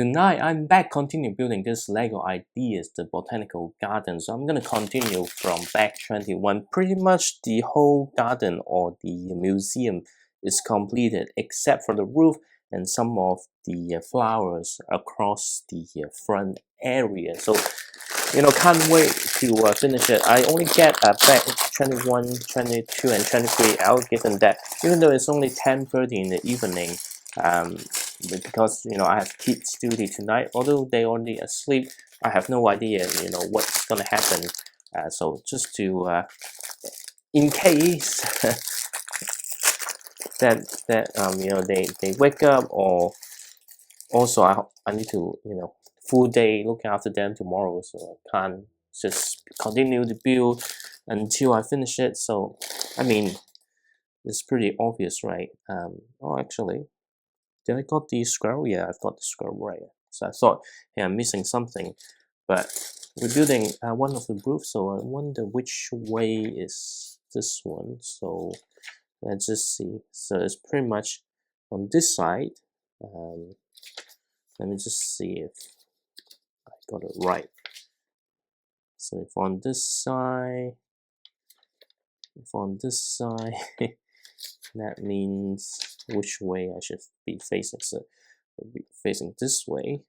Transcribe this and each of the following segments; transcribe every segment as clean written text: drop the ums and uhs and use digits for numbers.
Tonight I'm back continue building this Lego ideas, the Botanical Garden. So I'm gonna continue from back 21. Pretty much the whole garden or the museum is completed except for the roof and some of the flowers across the front area. So can't wait to finish it. I only get back 21, 22 and 23 out, given that even though it's only 10:30 in the evening, because I have kids duty tonight, although they already asleep. I have no idea what's gonna happen, so just to in case that they wake up, or also I need to full day looking after them tomorrow, so I can't just continue to build until I finish it. So I mean, it's pretty obvious, right? Oh, actually, did I got the squirrel? Yeah, I've got the squirrel right. So I thought, hey, I'm missing something, but we're building one of the roofs, so I wonder which way is this one. So let's just see. So it's pretty much on this side. Let me just see if I got it right. So if on this side, that means which way I should be facing. So I'll be facing this way.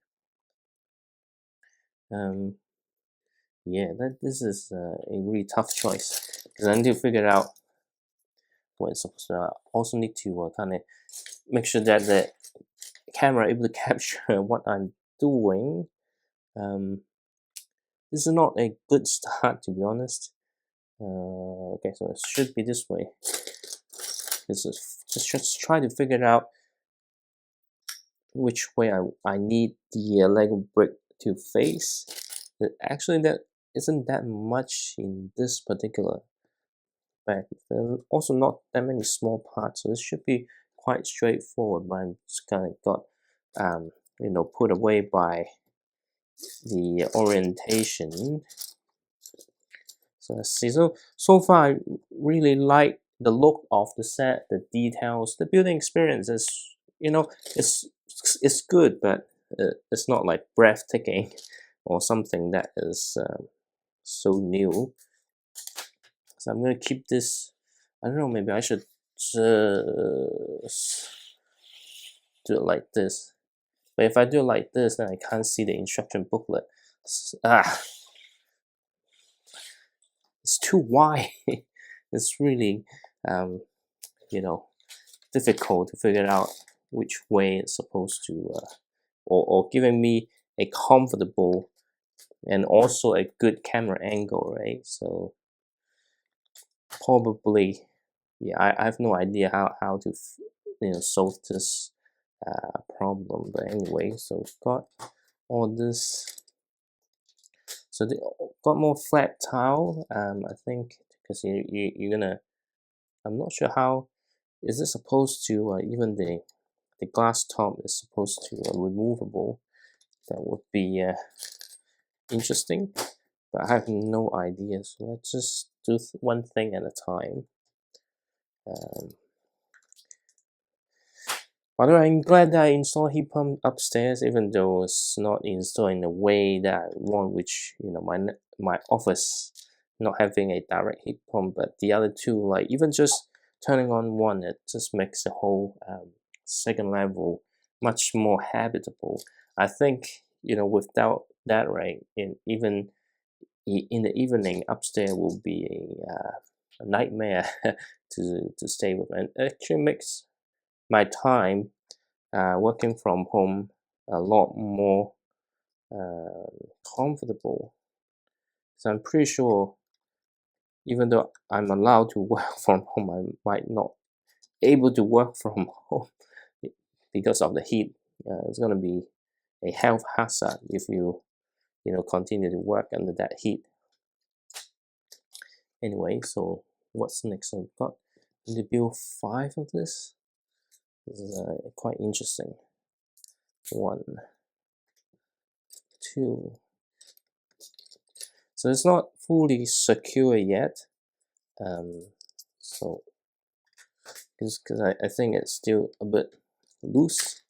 Yeah, this is a really tough choice because I need to figure out what it's supposed to. I also need to kind of make sure that the camera able to capture what I'm doing. This is not a good start, to be honest. Okay, so it should be this way. This is just try to figure out which way I need the Lego brick to face. Actually, that isn't that much in this particular bag. Also not that many small parts, so this should be quite straightforward, but I'm just kind of got put away by the orientation. So let's see. So far I really like the look of the set, the details, the building experience is it's good, but it's not like breathtaking or something that is so new. So I'm gonna keep this. I don't know, maybe I should just do it like this. But if I do it like this, then I can't see the instruction booklet. It's too wide. It's really difficult to figure out which way it's supposed to or giving me a comfortable and also a good camera angle, right? So probably, yeah, I have no idea how to solve this problem. But anyway, so we've got all this. So they got more flat tile. I think because you're gonna. I'm not sure how. Is it supposed to even the glass top is supposed to removable? That would be interesting, but I have no idea. So let's just do one thing at a time. By the way, I'm glad that I installed heat pump upstairs, even though it's not installed in the way that I want, which my office not having a direct heat pump, but the other two, like even just turning on one, it just makes the whole second level much more habitable. I think without that, right, even in the evening, upstairs will be a nightmare to stay with, and it actually makes my time working from home a lot more comfortable. So I'm pretty sure, even though I'm allowed to work from home, I might not able to work from home because of the heat. It's gonna be a health hazard if you continue to work under that heat. Anyway, so what's next? I've got to build 5 of this. This is quite interesting. 1, 2. So it's not fully secure yet. So because I think it's still a bit loose.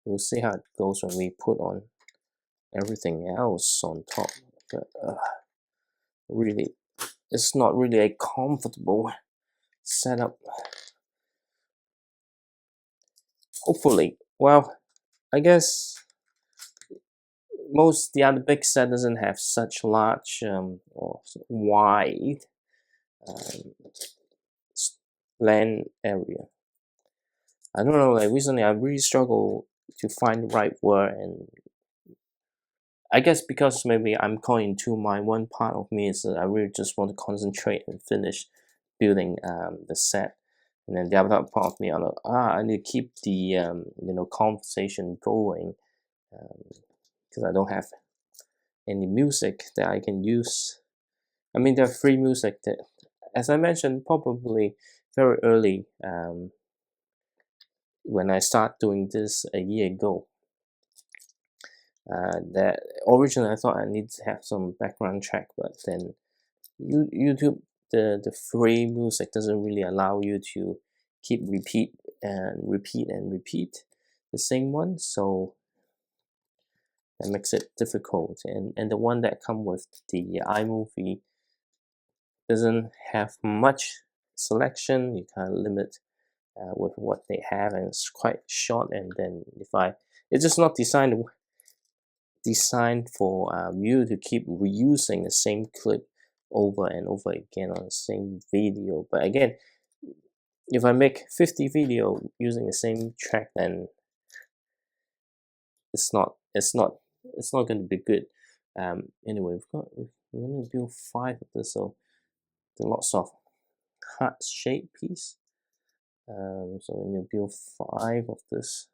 we'll see how it goes when we put on everything else on top. But really, it's not really a comfortable setup. Hopefully, well, I guess most the other big set doesn't have such large or wide um, land area. I don't know, like recently I really struggle to find the right word, and I guess because maybe I'm caught in two minds. One part of me is that I really just want to concentrate and finish building the set, and then the other part of me, I'm like, I need to keep the conversation going because I don't have any music that I can use. I mean, there are free music that, as I mentioned, probably very early when I start doing this a year ago. That originally I thought I need to have some background track, but then YouTube, the free music doesn't really allow you to keep repeat the same one, so that makes it difficult. And the one that come with the iMovie doesn't have much selection. You kind of limit with what they have, and it's quite short. And then it's just not designed for you to keep reusing the same clip over and over again on the same video. But again, if I make 50 video using the same track, then it's not going to be good. Anyway, we're going to build 5 of this, so there are lots of heart shape piece. So we're going to build 5 of this.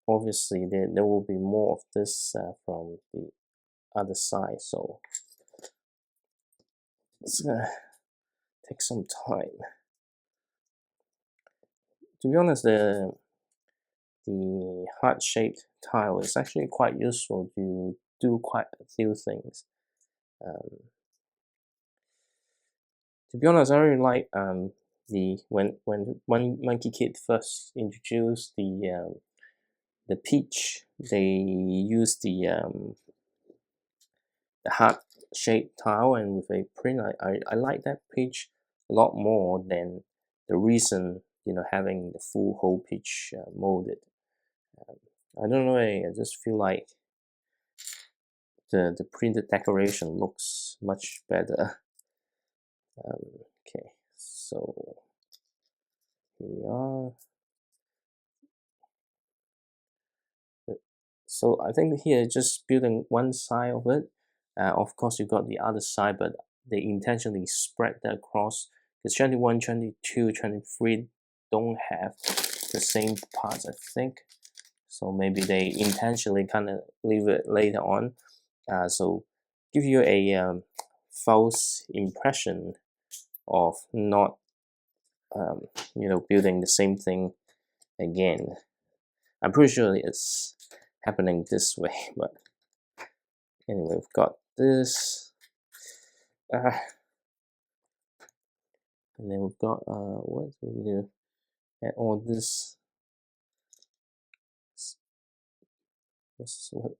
Obviously, there will be more of this from the other side, so it's gonna take some time. To be honest, the heart-shaped tile is actually quite useful to do quite a few things. To be honest, I really like when Monkey Kid first introduced the peach, they used the heart-shaped tile and with a print. I like that peach a lot more than the recent, having the full whole peach molded. I don't know, I just feel like the printed decoration looks much better. Okay, so here we are. So I think here just building one side of it. Of course, you got the other side, but they intentionally spread that across because 21, 22, 23 don't have the same parts, I think. So maybe they intentionally kind of leave it later on. So give you a false impression of not, building the same thing again. I'm pretty sure it's happening this way, but anyway, we've got this, and then we've got what do we do? Add all this.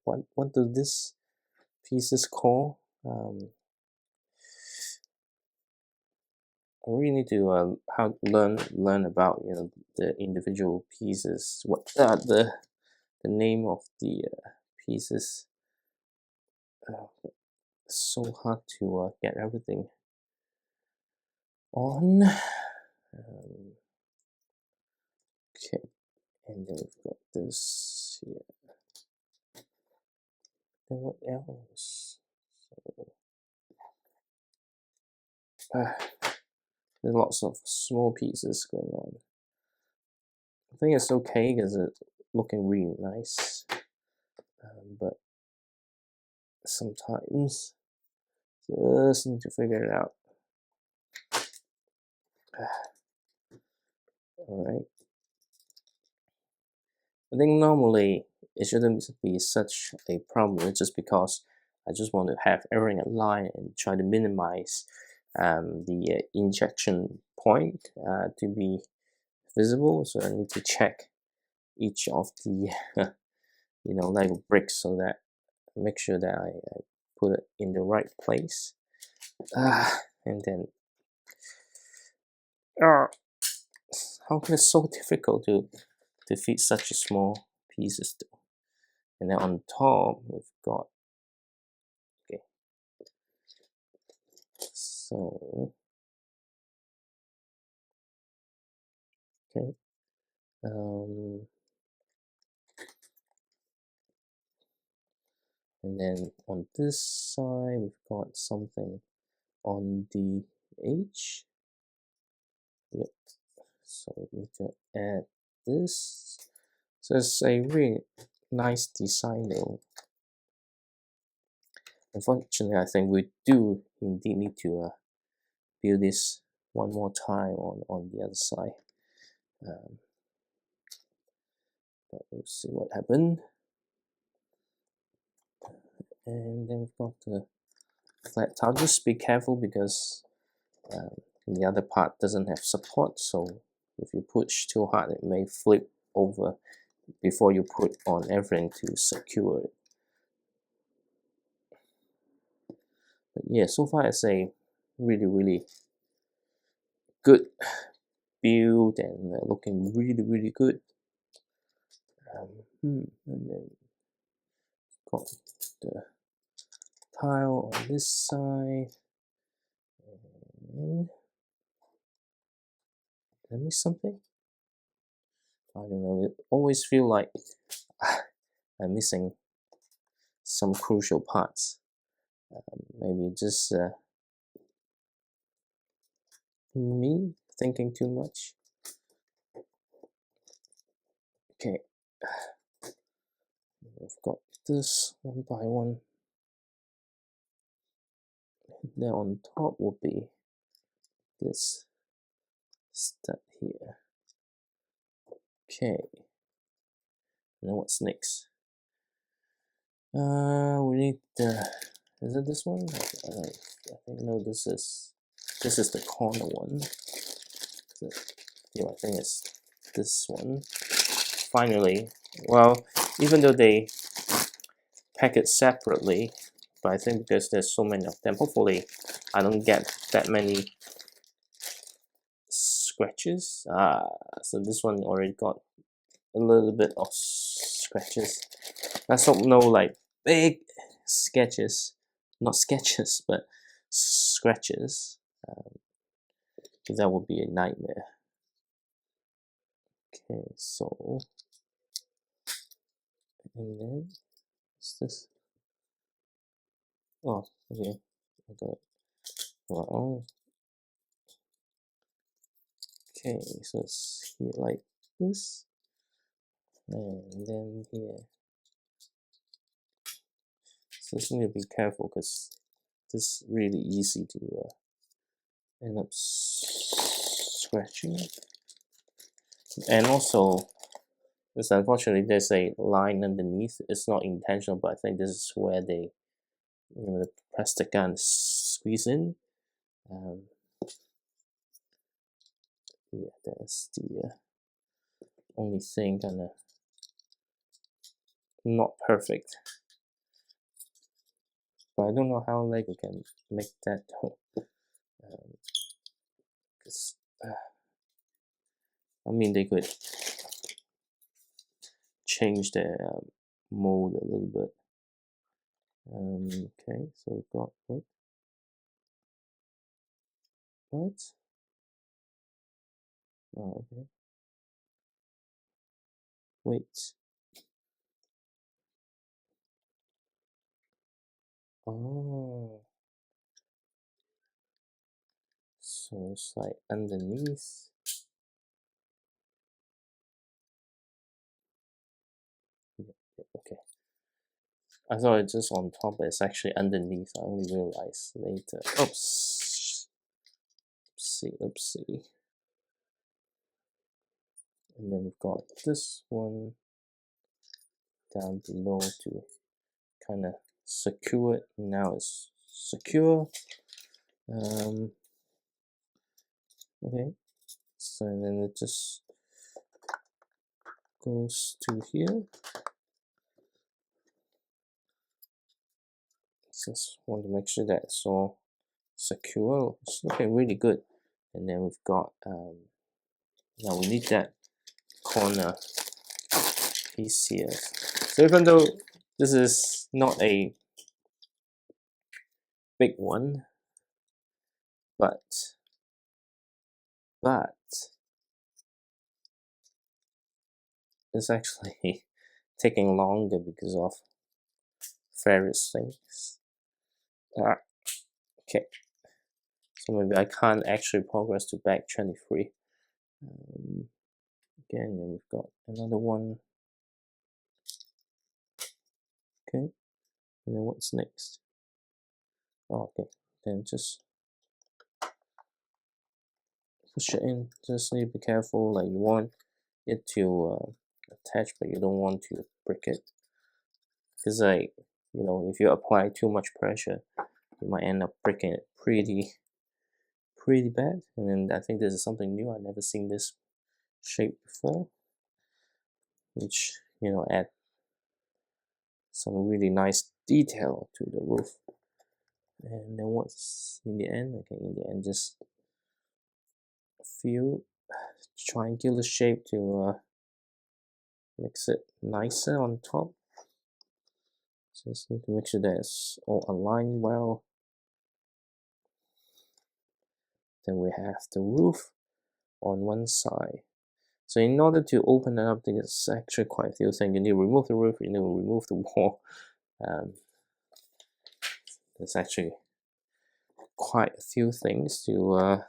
What do this pieces call? I really need to learn about the individual pieces. What the name of the pieces? It's so hard to get everything on. Okay, and then we've got this here. Then what else? There's lots of small pieces going on. I think it's okay because it's looking really nice, but sometimes just need to figure it out. Alright. I think normally it shouldn't be such a problem just because I just want to have everything aligned and try to minimize the injection point to be visible. So I need to check each of the Lego bricks, so that make sure that I put it in the right place. And then how come it's so difficult to fit such a small pieces though? And then on top we've got, okay, so okay, and then on this side we've got something on the edge. Yep. So we can add this. So it's a really nice design though. Unfortunately, I think we do indeed need to build this one more time on the other side. But we'll see what happened. And then we've got the flat tile. Just be careful because the other part doesn't have support, so if you push too hard it may flip over before you put on everything to secure it. But yeah, so far it's a really good build and looking really good. And then got the tile on this side. And did I miss something? I don't know. It always feel like I'm missing some crucial parts. Maybe just me thinking too much. Okay, we've got this one by one. Then on top will be this stud here. Okay, now what's next? We need the. Is it this one? I think no. This is the corner one. Yeah, I think it's this one. Finally, well, even though they pack it separately, but I think because there's so many of them, hopefully I don't get that many scratches. So this one already got a little bit of scratches. Let's hope no like big sketches, not sketches, but scratches. That would be a nightmare. Okay, so and then what's this? Oh, okay, I got it wrong. Okay, so it's here like this, and then here. So just need to be careful because this is really easy to end up scratching. And also, it's unfortunately there's a line underneath. It's not intentional, but I think this is where they, the plastic gun squeeze in. Yeah, that's the only thing kinda not perfect. But I don't know how Lego can make that because I mean they could change the mold a little bit. Okay, so we've got what? Oh, okay. Wait. Oh. So it's like underneath. Okay. I thought it's just on top, but it's actually underneath. I only realized later. Oops. Oopsie. And then we've got this one down below to kind of secure it. Now it's secure. Okay. So then it just goes to here. Just want to make sure that it's all secure. It's looking really good. And then we've got now we need that corner piece here. So even though this is not a big one, but it's actually taking longer because of various things. Okay, so maybe I can't actually progress to back 23. Again, then we've got another one. Okay, and then what's next? Oh, okay, then just push it in. Just need to be careful, like you want it to attach, but you don't want to break it, because like, you know, if you apply too much pressure, you might end up breaking it pretty bad. And then I think this is something new. I've never seen this shape before, which, you know, add some really nice detail to the roof. And then what's in the end? Okay, in the end, just a few triangular shape to makes it nicer on top. Just need to make sure that it's all aligned well. Then we have the roof on one side. So in order to open it up, there's actually quite a few things. You need to remove the roof, you need to remove the wall. There's actually quite a few things to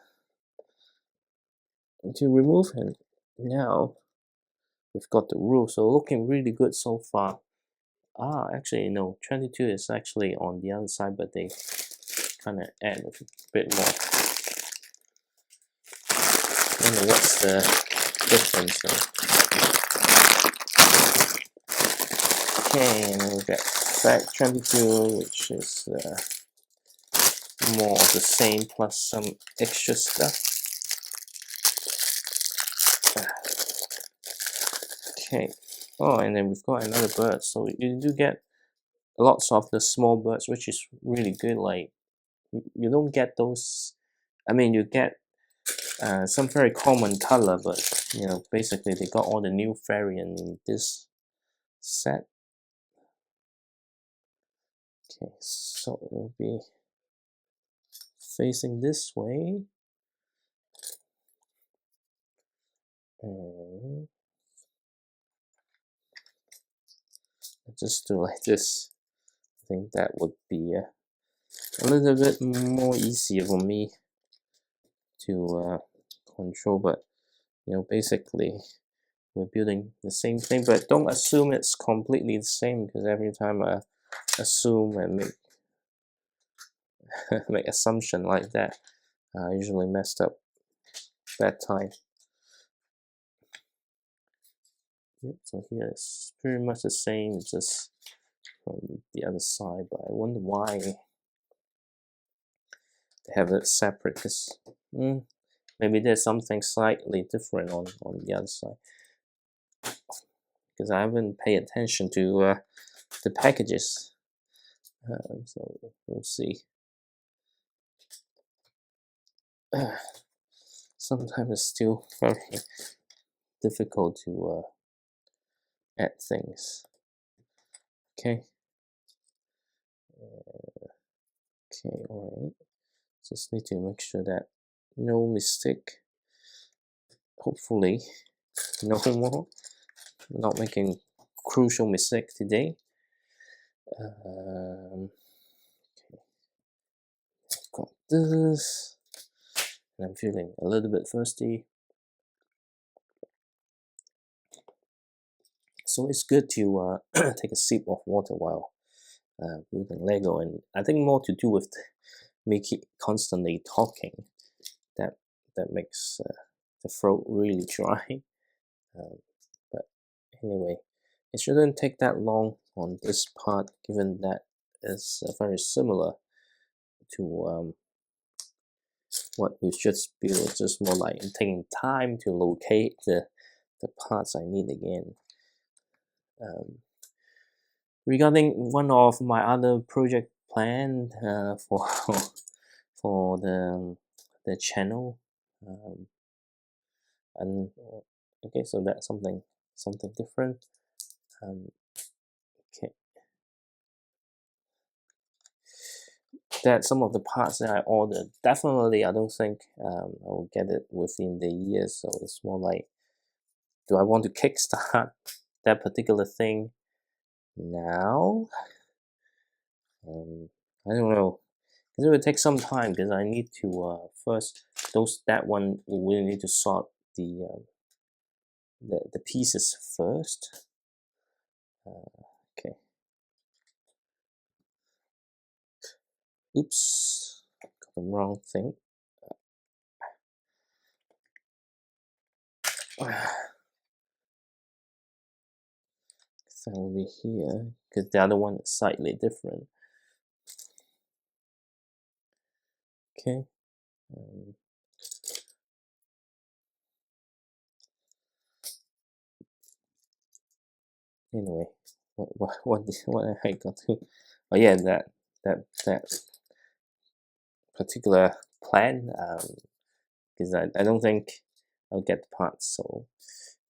remove, and now we've got the roof. So looking really good so far. Actually no, 22 is actually on the other side, but they kind of add a bit more. I don't know what's the difference though. Okay, and then we get back 22, which is more of the same plus some extra stuff. Okay. Oh, and then we've got another bird. So you do get lots of the small birds, which is really good. Like, you don't get those. I mean, you get some very common color, but you know, basically they got all the new variant in this set. Okay, so it'll be facing this way. And just do like this. I think that would be a little bit more easier for me to control, but you know, basically we're building the same thing, but don't assume it's completely the same, because every time I assume and make make assumption like that, I usually messed up that time. Yep, so here it's pretty much the same, just from the other side, but I wonder why they have it separate, because maybe there's something slightly different on the other side, because I haven't paid attention to the packages, so we'll see. Sometimes it's still very difficult to add things. Okay. Okay, alright. Just need to make sure that no mistake. Hopefully, no more. Not making crucial mistake today. Okay. Got this. And I'm feeling a little bit thirsty. So it's good to take a sip of water while building Lego, and I think more to do with me keep constantly talking. That makes the throat really dry. But anyway, it shouldn't take that long on this part, given that it's very similar to what we've just built. It's just more like taking time to locate the the parts I need again. Regarding one of my other project plan for for the channel, and okay, so that's something different. Okay, that some of the parts that I ordered, definitely I don't think I will get it within the year. So it's more like, do I want to kickstart that particular thing now? I don't know. It will take some time because I need to first that one we will need to sort the pieces first. Okay. Oops, got the wrong thing. That will be here because the other one is slightly different. Okay. Anyway, what I got to? Oh yeah, that particular plan. Because I don't think I'll get the parts. So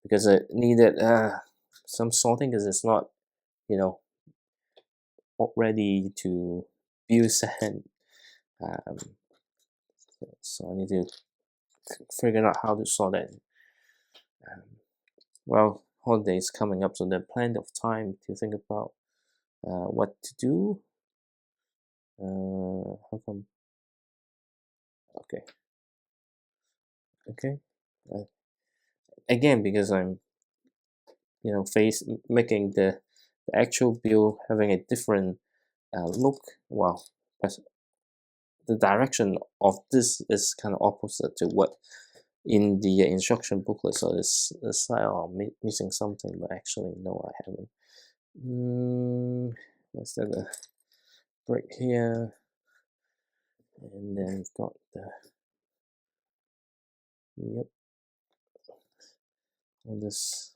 because I needed some sorting because it's not, you know, ready to build sand. So I need to figure out how to sort it. Well, holidays coming up, so there's plenty of time to think about what to do. How come? Okay. Okay. Again, because I'm, you know, making the actual build having a different look. Wow, the direction of this is kind of opposite to what in the instruction booklet. So it's like, oh, missing something, but actually no, I haven't. What's that? A break here, and then we've got the all this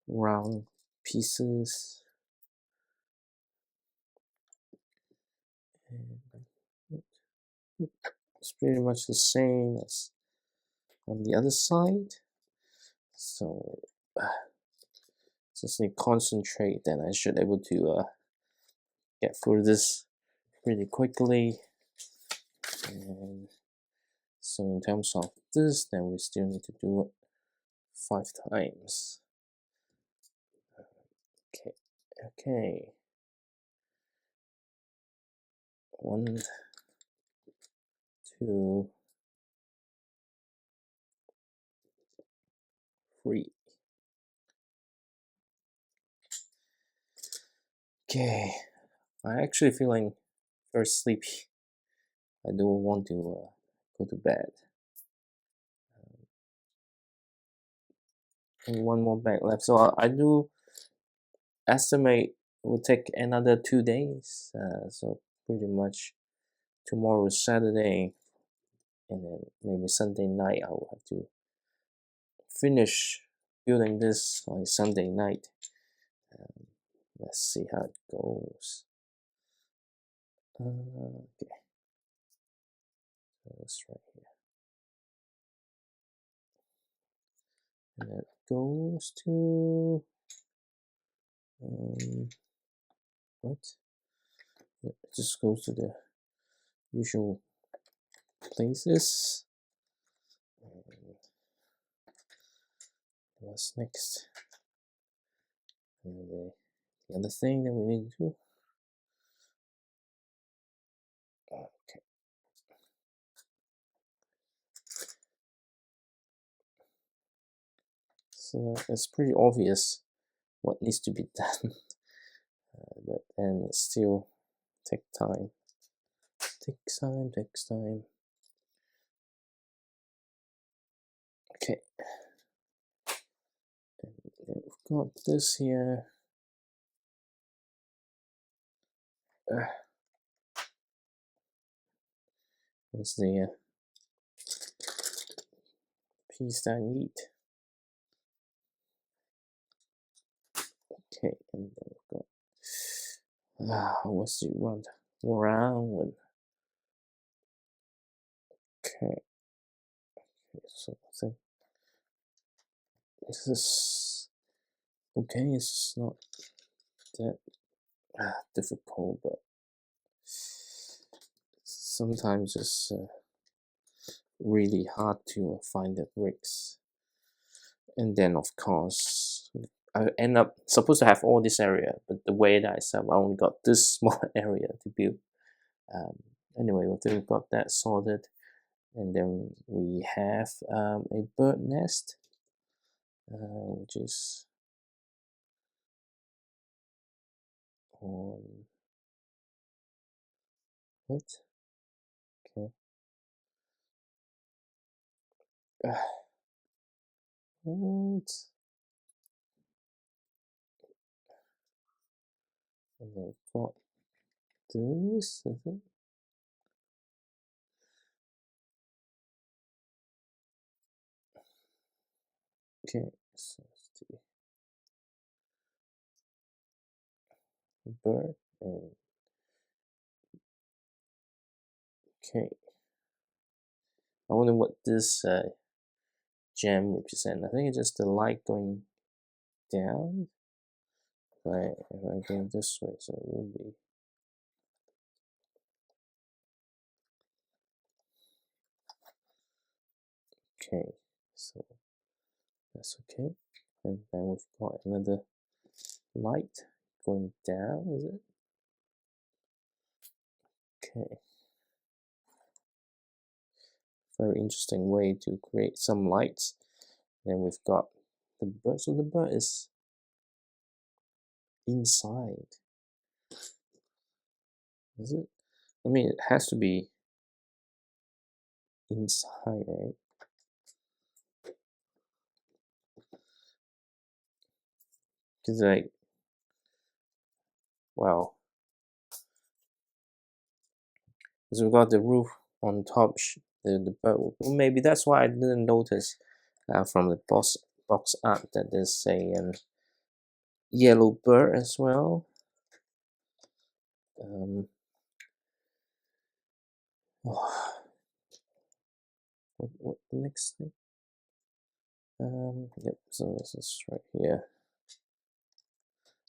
round pieces. And it's pretty much the same as on the other side. So just need to concentrate, then I should able to get through this pretty quickly. And so in terms of this, then we still need to do it 5 times. Okay. 1, 2, 3. Okay. I'm actually feeling very sleepy. I don't want to go to bed. And one more bag left. So I do estimate it will take another 2 days. So pretty much tomorrow is Saturday, and then maybe Sunday night I will have to finish building this on Sunday night. Let's see how it goes. Okay, so it's right here, and that goes to what? Yeah, it just goes to the usual places. What's next? And the other thing that we need to do. Okay. So it's pretty obvious what needs to be done, but then it still takes time. Takes time. Okay. And then we've got this here. What's the piece that I need? Okay, and then we've got what's the round one? Okay, so I think this is okay. It's not that difficult, but sometimes it's really hard to find the bricks. And then of course I end up supposed to have all this area, but the way that I set up, I only got this small area to build. Anyway, we've got that sorted, and then we have a bird nest, which is on what? Okay. What? And then we've got this, is it? Okay, so it's the bird, and okay. I wonder what this gem represent. I think it's just the light going down. Right, if I go this way, so it will be okay. So that's okay. And then we've got another light going down, is it? Okay. Very interesting way to create some lights. Then we've got the bird. So the bird is inside. Is it? I mean, it has to be inside, right? Because like, wow. Because we've got the roof on top, the bird. Well, maybe that's why I didn't notice from the box art that there's a yellow bird as well. Oh, what the next thing? Yep. So this is right here.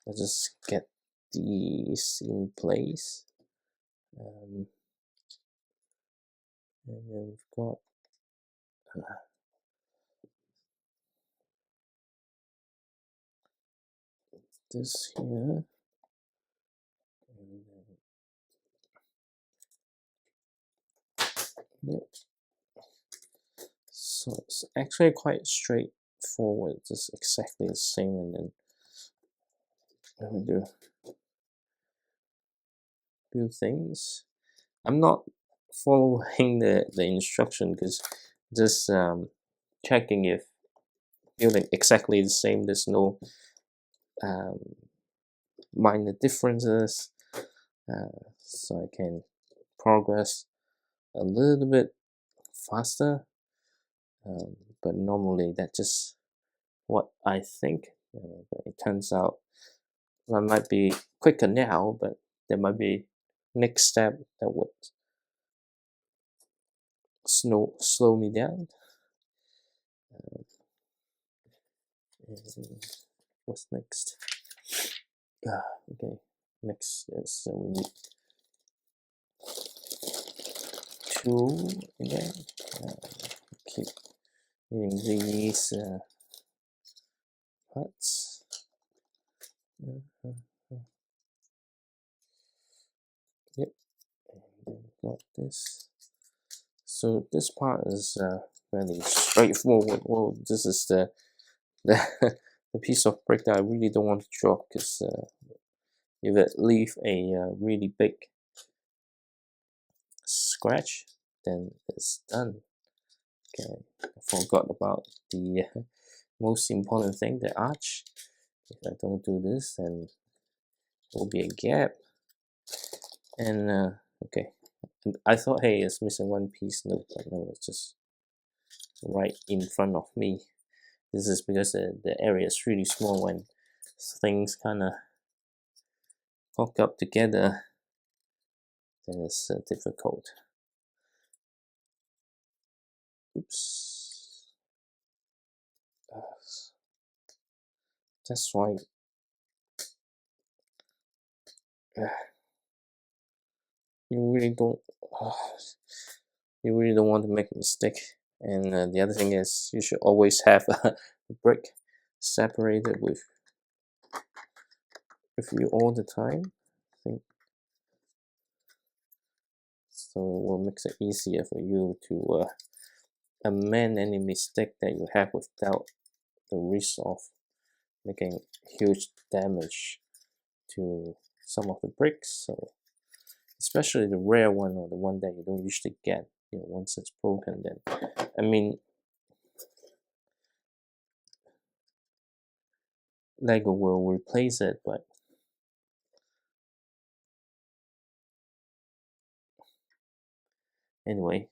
Let's just get these in place. And then we've got this here. And then, yep. So it's actually quite straightforward, just exactly the same. And then let me do few things. I'm not following the instruction because just checking if building exactly the same. There's no minor differences, so I can progress a little bit faster. But normally that's just what I think. But it turns out I might be quicker now, but there might be next step that would slow me down. What's next? Okay, next is we need two again. Keep needing these parts. Yep, and then got this. So this part is really straightforward. Well, this is the the piece of brick that I really don't want to drop, because if it leave a really big scratch, then it's done. Okay, I forgot about the most important thing, the arch. If I don't do this, then there will be a gap. And okay, I thought, hey, it's missing one piece. No, but no, it's just right in front of me. This is because the area is really small when things kind of hook up together, then it's difficult. Oops. That's why you really don't want to make a mistake. And the other thing is, you should always have a brick separated with you all the time. I think so. It will make it easier for you to amend any mistake that you have without the risk of making huge damage to some of the bricks. So especially the rare one or the one that you don't usually get, once it's broken, then I mean, Lego will replace it, but anyway,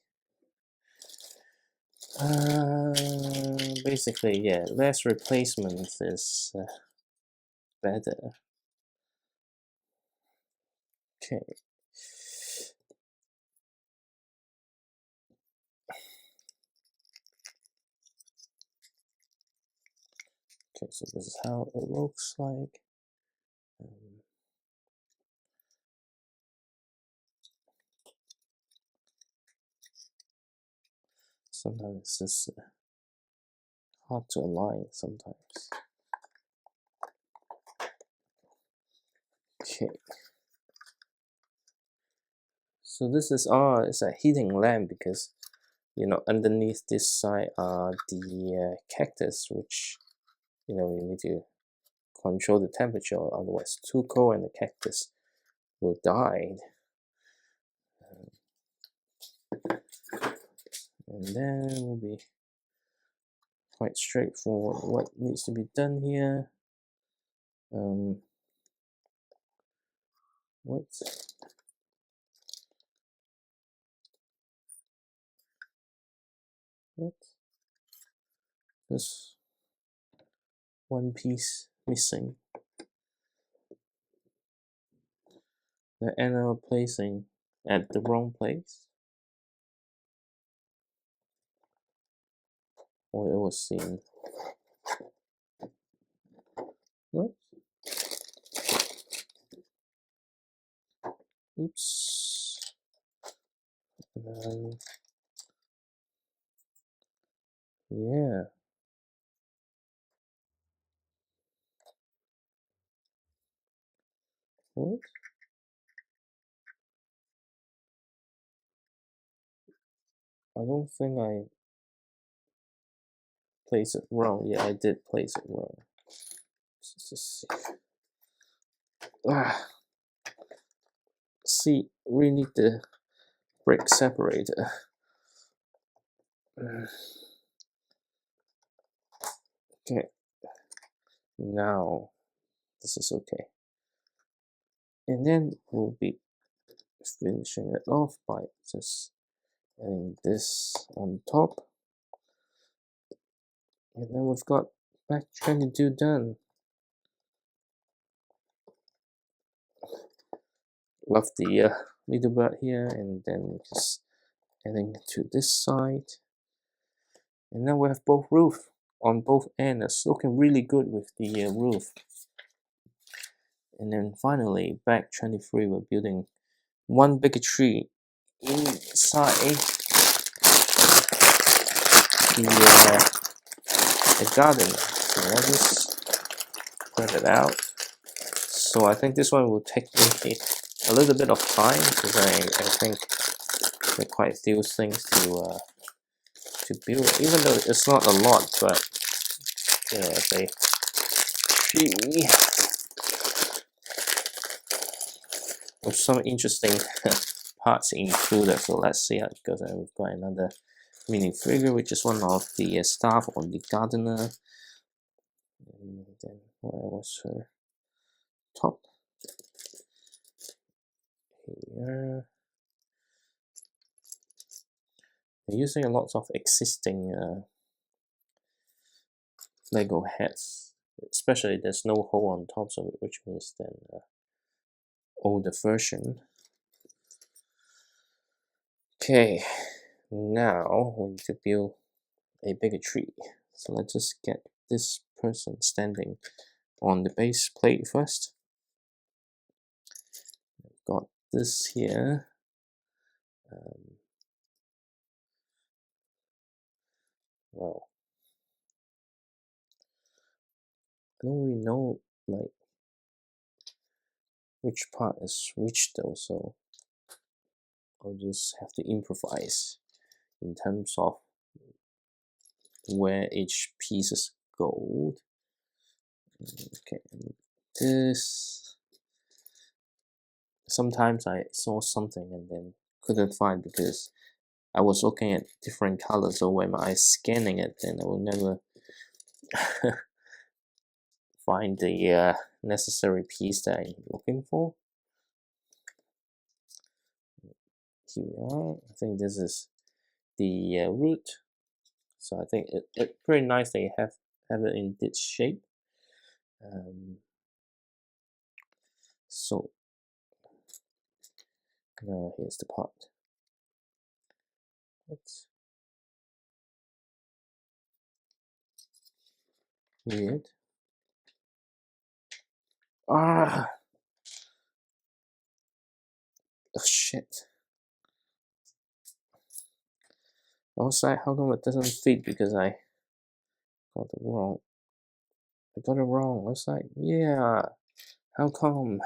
basically, yeah, less replacements is better. Okay. Okay, so this is how it looks like. Sometimes it's just hard to align sometimes. Okay. So this is it's a heating lamp because underneath this side are the cactus, which you need to control the temperature, otherwise too cold and the cactus will die. And then will be quite straightforward what needs to be done here. What? There's one piece missing. The annual placing at the wrong place, or it was seen. What? Oops. Yeah. What? I don't think I placed it wrong. Yeah, I did place it wrong. Let's just see. See, we need the brick separator. Okay. Now, this is okay. And then we'll be finishing it off by just adding this on top. And then we've got back 22 done. Love the little bird here, and then just adding to this side. And now we have both roof on both ends. It's looking really good with the roof. And then finally, back 23, we're building one bigger tree inside the garden. So I'll just spread it out. So I think this one will take me a little bit of time because I think there are quite a few things to build, even though it's not a lot, but as a tree with some interesting parts included. So let's see how it goes. And we've got another mini figure, which is one of the staff on the gardener. And then where was her top? Here. They're using a lot of existing Lego heads especially there's no hole on top of it, which means then older version. Okay, now we need to build a bigger tree. So let's just get this person standing on the base plate first. Got this here. Well, I don't really know like which part is which though, so I'll just have to improvise in terms of where each piece is gold. Okay, this. Sometimes I saw something and then couldn't find because I was looking at different colors, so when I scanning it, then I will never find the necessary piece that I'm looking for. Here we are. I think this is the root. So I think it's pretty nice they have it in this shape. So now here's the part. It's weird. Ah, oh, shit. I was like, how come it doesn't fit? Because I got it wrong. I got it wrong. I was like, yeah, how come?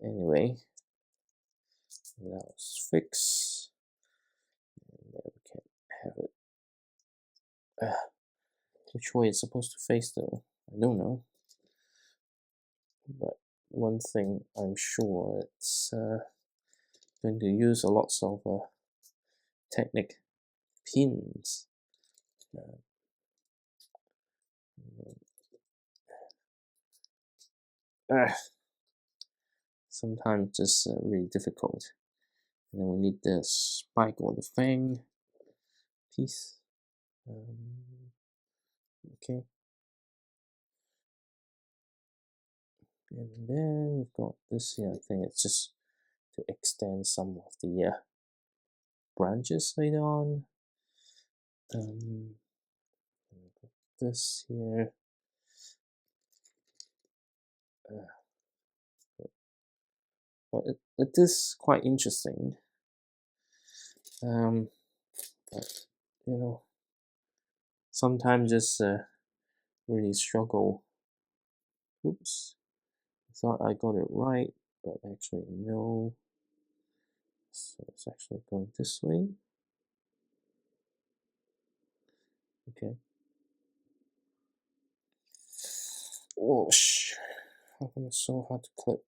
Anyway, now it's fixed. And then we can have it. Which way it's supposed to face though? I don't know. But one thing I'm sure it's going to use a lot of technic pins. Sometimes just really difficult. And then we need the spike or the fang piece. Okay. And then we've got this here. I think it's just to extend some of the branches later on. This here. But it is quite interesting. But you know, sometimes just really struggle. Oops, I thought I got it right, but actually no. So it's actually going this way. Okay. Oh sh! How come it's so hard to clip?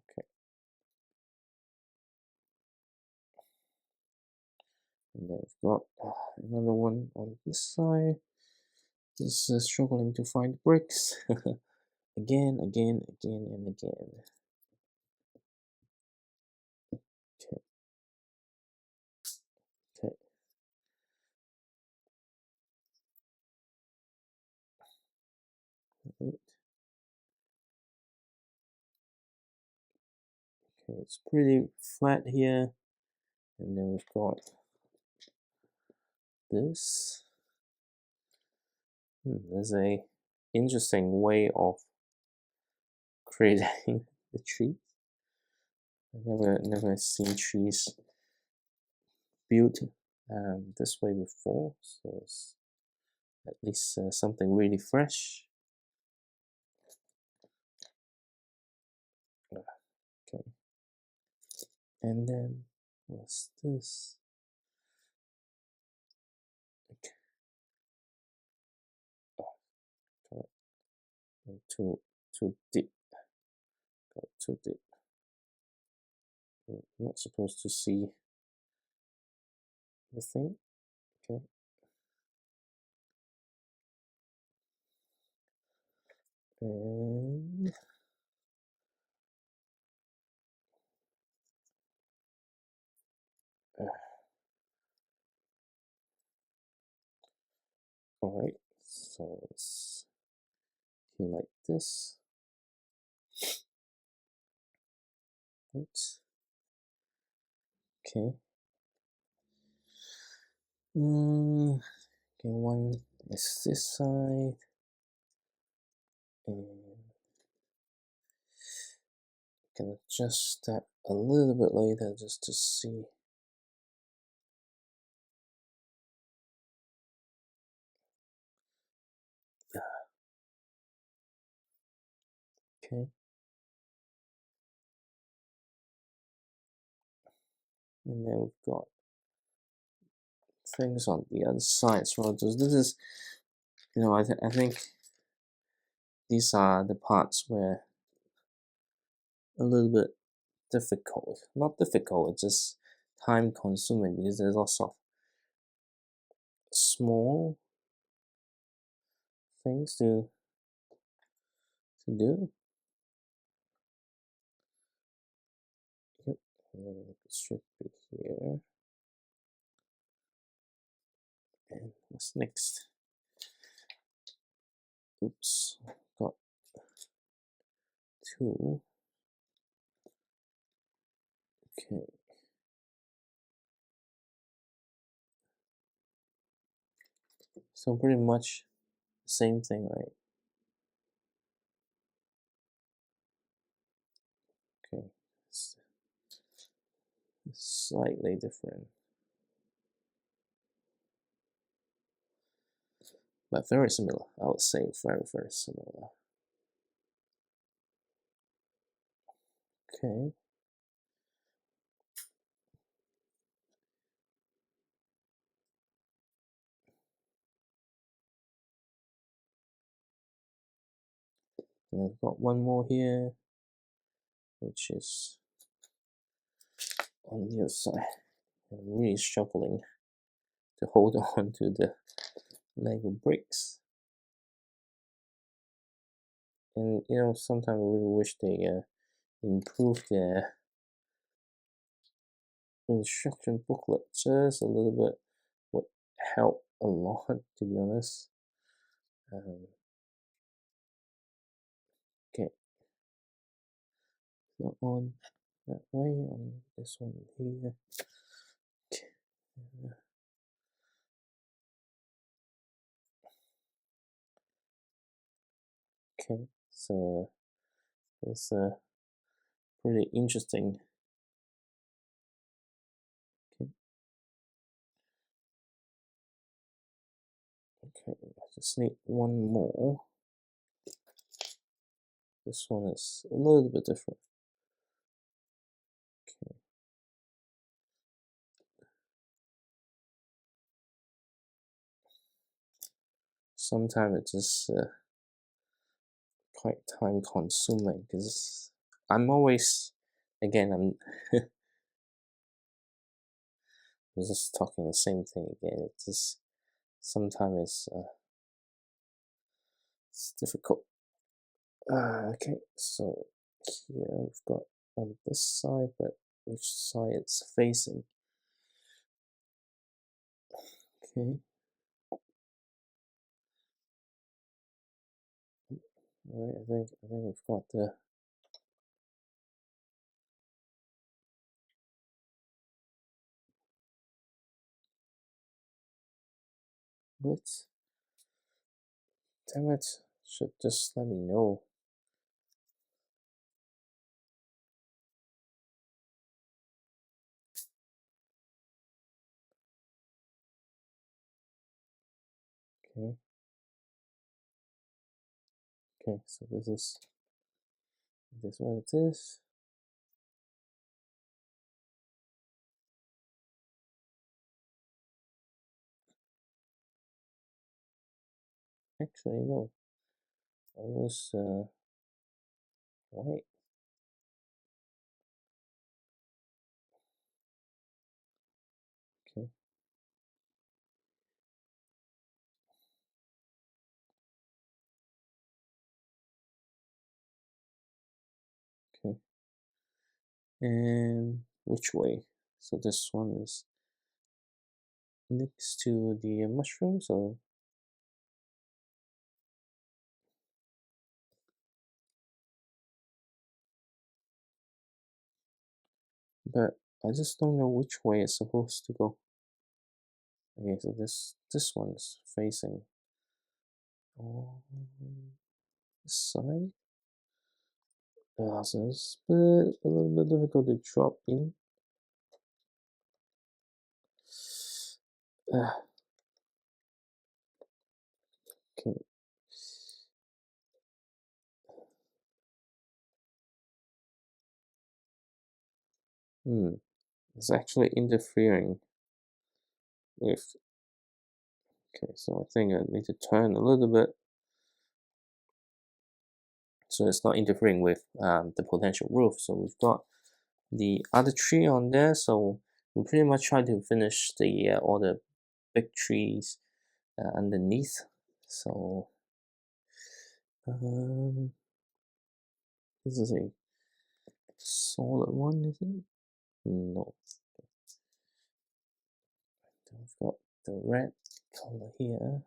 Okay. And then I've got another one on this side. Just struggling to find bricks. Again, and again. Okay. Okay. Right. Okay, it's pretty flat here. And then we've got this. There's a interesting way of creating the tree. I've never seen trees built this way before, so it's at least something really fresh. Okay, and then what's this? Okay. Too deep. Got too deep. I'm not supposed to see the thing. Okay. And All right, so it's here like this. Oops. Okay. Okay, one is this side, and can adjust that a little bit later just to see. Okay, and then we've got things on the other side as well. So this is, I think these are the parts where a little bit difficult. Not difficult, it's just time consuming because there's lots of small things to do. Yep, it should be here. And what's next? Oops, got two. Okay. So pretty much the same thing, right? Okay. It's slightly different, but very similar. I would say very, very similar. Okay. And I've got one more here, which is on the other side. I'm really struggling to hold on to the Lego bricks. And sometimes I really wish they improve their instruction booklet just a little bit. Would help a lot, to be honest. Okay, not on that way, on this one here. Okay, so it's pretty interesting. Okay, okay, I just need one more. This one is a little bit different. Okay. Sometimes it's just quite time consuming because I'm always, again, I'm just talking the same thing again. It's just sometimes it's difficult. Okay, so here we've got on this side, but which side it's facing? Okay. All right, I think we've got the width. Damn it! Should just let me know. Okay. Okay, so this is what it is. Actually, no. I was right. Okay. Okay. And which way? So this one is next to the mushrooms, or but I just don't know which way it's supposed to go. Okay, so this one's facing on this side. So it's a little bit difficult to drop in. Okay. It's actually interfering with. Okay, so I think I need to turn a little bit so it's not interfering with the potential roof. So we've got the other tree on there, so we pretty much try to finish the all the big trees underneath. So this is a solid one, is it? No. We've got the red color here.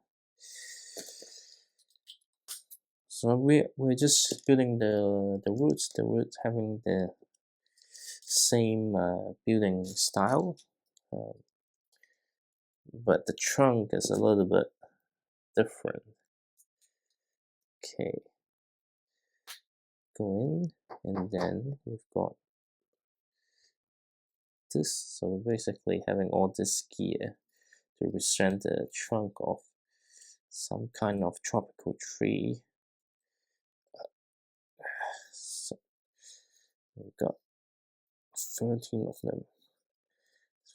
So we're just building the roots. The roots having the same building style, but the trunk is a little bit different. Okay, go in, and then we've got this. So we're basically having all this gear to represent the trunk of some kind of tropical tree. So we've got 13 of them.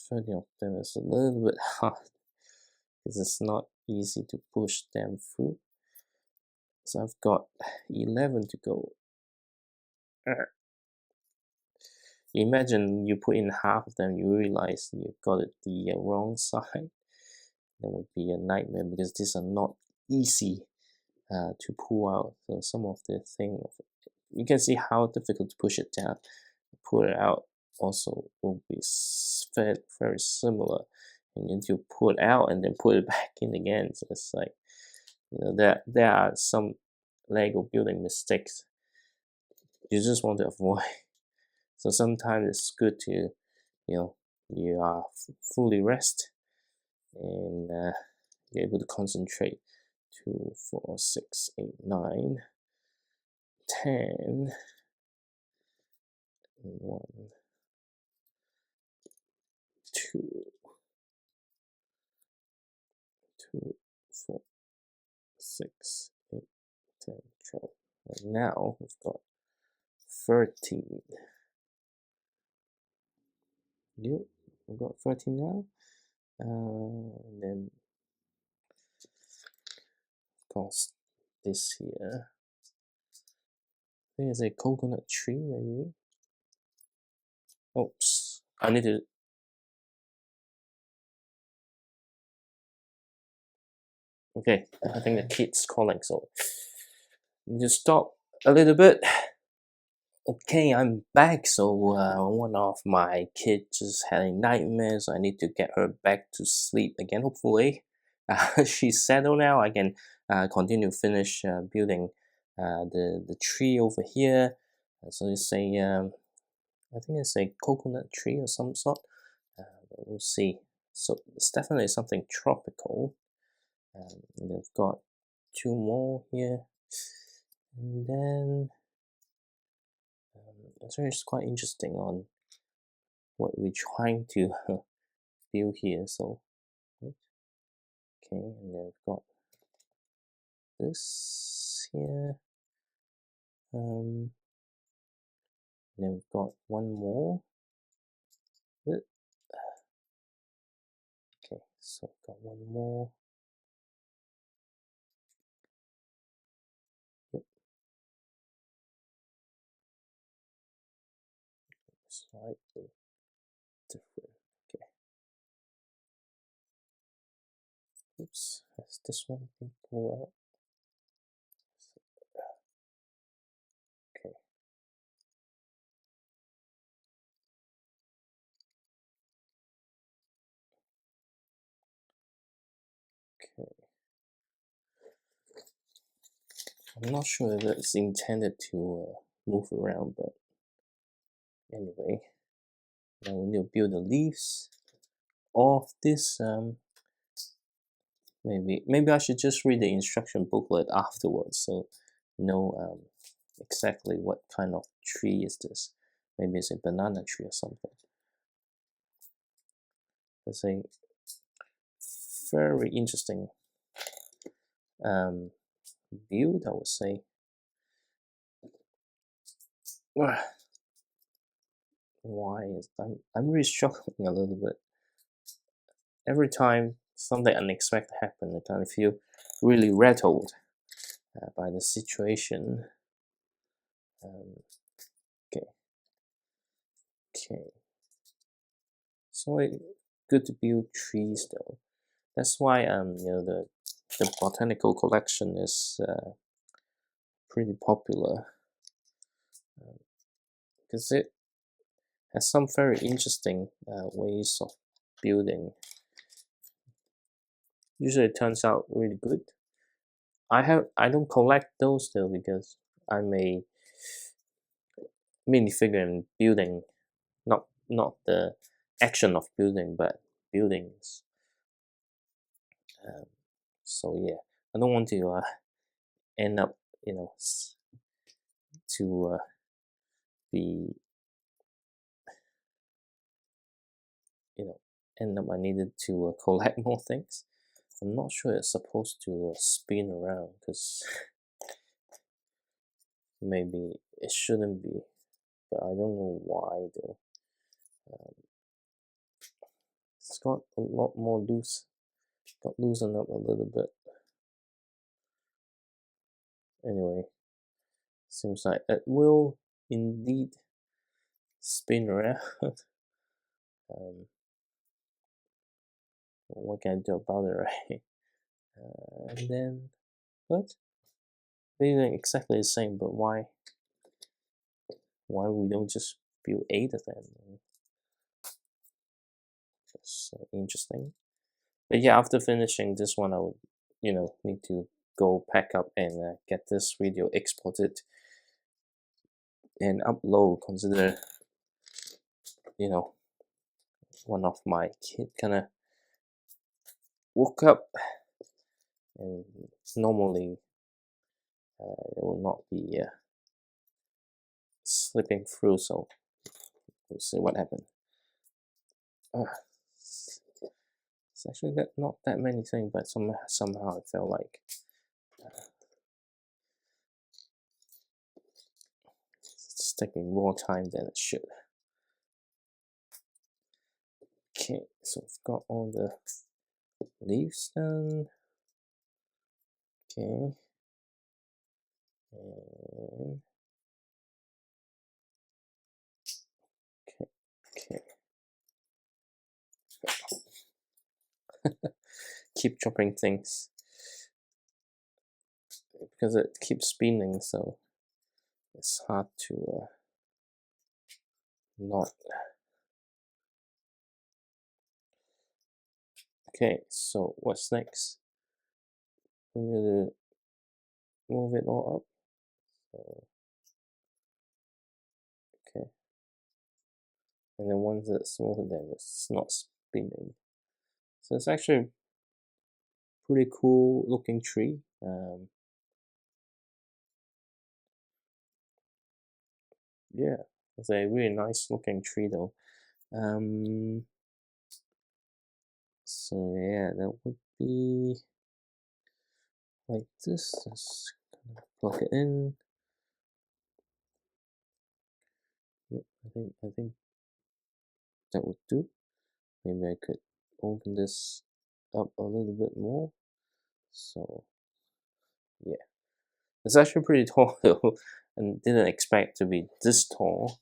13 of them is a little bit hard because it's not easy to push them through. So I've got 11 to go. Imagine you put in half of them, you realize you got it the wrong side. That would be a nightmare because these are not easy to pull out. So some of the thing, you can see how difficult to push it down. Pull it out also will be very, very similar. And then you pull it out and then put it back in again. So it's like, there are some Lego building mistakes you just want to avoid. So sometimes it's good to, you are fully rest and you're able to concentrate. 2, 4, 6, 8, 9, 10, 1, 2, 2, 4, 6, 8, 10, 12. And now we've got 13. Yep, we've got 13 now. And then, of course, this here. I think it's a coconut tree, maybe. Oops, I need to. Okay, I think the kid's calling, so you just stop a little bit. Okay, I'm back. So one of my kids just had a nightmare, so I need to get her back to sleep again. Hopefully, she's settled now. I can continue finish building the tree over here. So it's a I think it's a coconut tree of some sort. We'll see. So it's definitely something tropical. And we've got 2 more here, and then it's really quite interesting on what we're trying to build here. So, okay, and then we've got this here. And then we've got one more. Okay, so we've got one more. Yep. Slightly different. Okay. Oops, has this one been pulled out? Okay. I'm not sure if it's intended to move around, but anyway, now we need to build the leaves of this. Maybe I should just read the instruction booklet afterwards, so know exactly what kind of tree is this. Maybe it's a banana tree or something. It's a very interesting build, I would say. Why is I'm really struggling a little bit. Every time something unexpected happens, I kind of feel really rattled by the situation. Okay, so good to build trees though. That's why the botanical collection is pretty popular because it has some very interesting ways of building. Usually it turns out really good. I don't collect those though because I'm a minifigure in building, not the action of building, but buildings. So yeah, I don't want to end up to be end up I needed to collect more things. I'm not sure it's supposed to spin around because maybe it shouldn't be, but I don't know why though. It's got a lot more loose, got loosened up a little bit. Anyway, seems like it will indeed spin around. What can I do about it, right? And then, what? They're exactly the same, but why we don't just build 8 of them? That's interesting. But yeah, after finishing this one, I would, need to go pack up and get this video exported and upload. Consider, one of my kid kind of woke up, and normally it will not be slipping through. So we'll see what happens. It's actually not that many things, but somehow I felt like it's taking more time than it should. Okay, so I've got all the leaves done. Okay, and okay. Keep dropping things because it keeps spinning, so it's hard to not. Okay, so what's next? We need to move it all up. So, okay, and then once it's smoother, then it's not spinning. So it's actually a pretty cool looking tree. Yeah, it's a really nice looking tree though. So yeah, that would be like this. Just kind of plug it in. Yep, I think that would do. Maybe I could open this up a little bit more. So yeah, it's actually pretty tall though, and didn't expect to be this tall.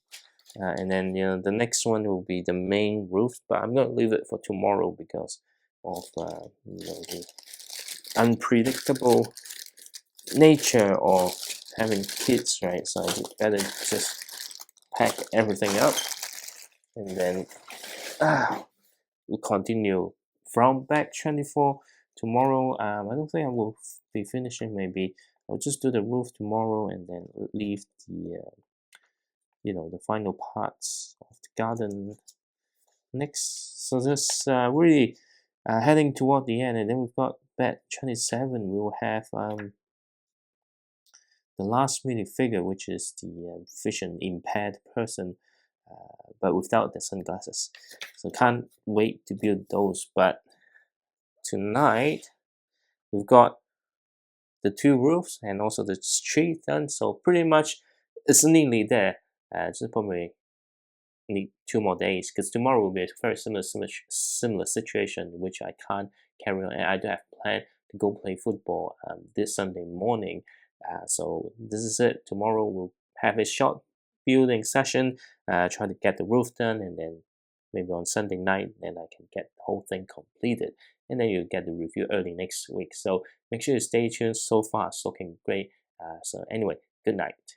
And then the next one will be the main roof, but I'm gonna leave it for tomorrow because of the unpredictable nature of having kids, right? So I better just pack everything up and then we'll continue from back 24 tomorrow. I don't think I will be finishing maybe I'll just do the roof tomorrow and then leave the the final parts of the garden next. So this really heading toward the end, and then we've got batch 27. We will have the last minute figure, which is the vision impaired person, but without the sunglasses. So can't wait to build those. But tonight we've got the two roofs and also the tree done. So pretty much it's nearly there. Just probably need 2 more days because tomorrow will be a very similar situation, which I can't carry on, and I do have planned to go play football this Sunday morning. So this is it. Tomorrow we'll have a short building session, try to get the roof done, and then maybe on Sunday night, then I can get the whole thing completed, and then you'll get the review early next week. So make sure you stay tuned. So far, it's looking great. So anyway, good night.